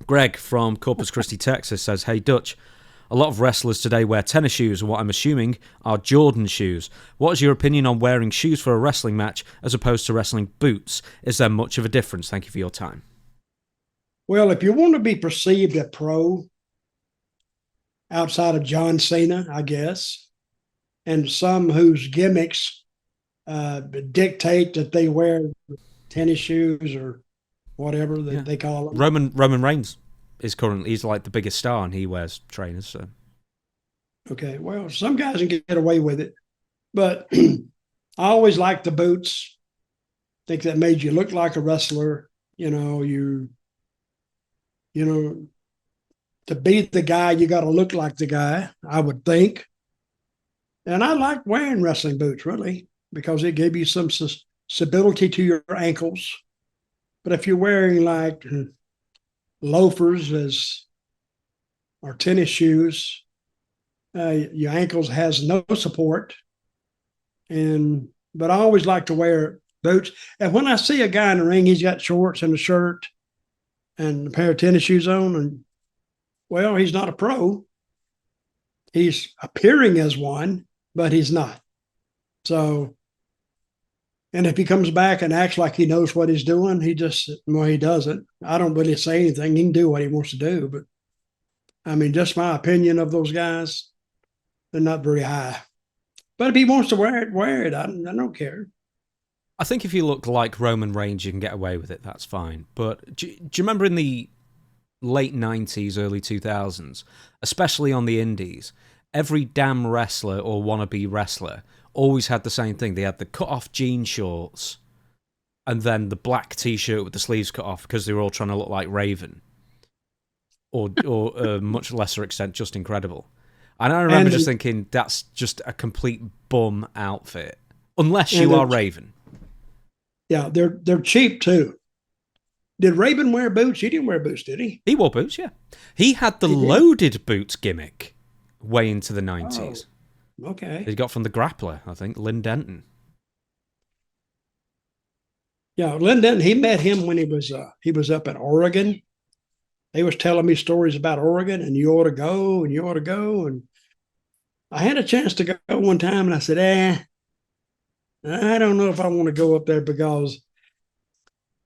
Greg from Corpus Christi, Texas says, "Hey Dutch, a lot of wrestlers today wear tennis shoes, and what I'm assuming are Jordan shoes. What is your opinion on wearing shoes for a wrestling match as opposed to wrestling boots? Is there much of a difference? Thank you for your time." Well, if you want to be perceived a pro outside of John Cena, I guess, and some whose gimmicks dictate that they wear tennis shoes or whatever that they call them. Roman Reigns is he's like the biggest star, and he wears trainers. So. Okay, well, some guys can get away with it, but I always liked the boots. I think that made you look like a wrestler. To be the guy, you got to look like the guy, I would think. And I like wearing wrestling boots, really, because it gave you some stability to your ankles. But if you're wearing like loafers or tennis shoes, your ankles has no support. But I always like to wear boots. And when I see a guy in the ring, he's got shorts and a shirt and a pair of tennis shoes on, and well, he's not a pro. He's appearing as one, but he's not. So, and if he comes back and acts like he knows what he's doing, he doesn't. I don't really say anything. He can do what he wants to do, but I mean, just my opinion of those guys, they're not very high. But if he wants to wear it. I don't care. I think if you look like Roman Reigns, you can get away with it. That's fine. But do you remember in the late 90s, early 2000s, especially on the indies, every damn wrestler or wannabe wrestler always had the same thing. They had the cut-off jean shorts and then the black T-shirt with the sleeves cut off because they were all trying to look like Raven. Or much lesser extent, just Incredible. And I remember just thinking, that's just a complete bum outfit. Unless you are Raven. Yeah, they're cheap too. Did Raven wear boots? He didn't wear boots, did he? He wore boots, yeah. He had the loaded boots gimmick way into the 90s. Oh, okay. He got from the grappler, I think, Lynn Denton. Yeah, Lynn Denton, he met him when he was up in Oregon. They was telling me stories about Oregon, and you ought to go, and you ought to go. And I had a chance to go one time, and I said, I don't know if I want to go up there because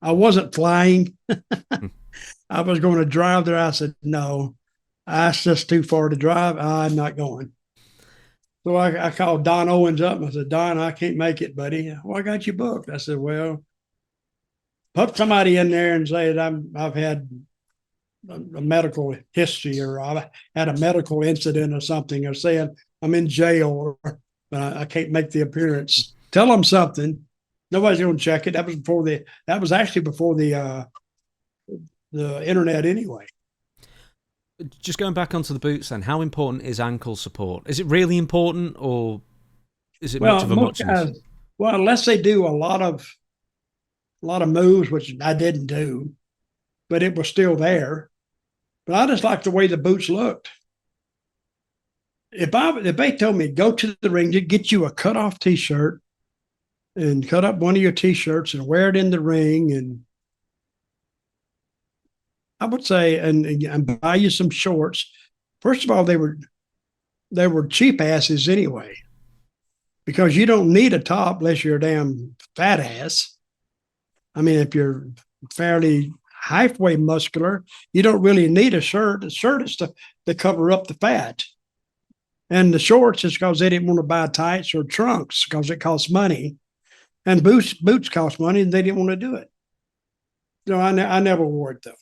I wasn't flying. I was going to drive there. I said, no, that's just too far to drive. I'm not going. So I called Don Owens up and I said, Don, I can't make it, buddy. Well, I got you booked. I said, well, put somebody in there and say that I've had a medical history, or I've had a medical incident or something, or saying I'm in jail, or I can't make the appearance. Tell them something. Nobody's going to check it. That was actually before the internet anyway. Just going back onto the boots then, how important is ankle support? Is it really important, or is it much of a muchness? Well, unless they do a lot of moves, which I didn't do, but it was still there. But I just like the way the boots looked. If they told me go to the ring to get you a cut-off T-shirt and cut up one of your T-shirts and wear it in the ring, and I would say, and buy you some shorts. First of all, they were cheap asses anyway, because you don't need a top unless you're a damn fat ass. I mean, if you're fairly halfway muscular, you don't really need a shirt. The shirt is to cover up the fat. And the shorts is because they didn't want to buy tights or trunks because it costs money. And boots cost money, and they didn't want to do it. So I never wore it, though.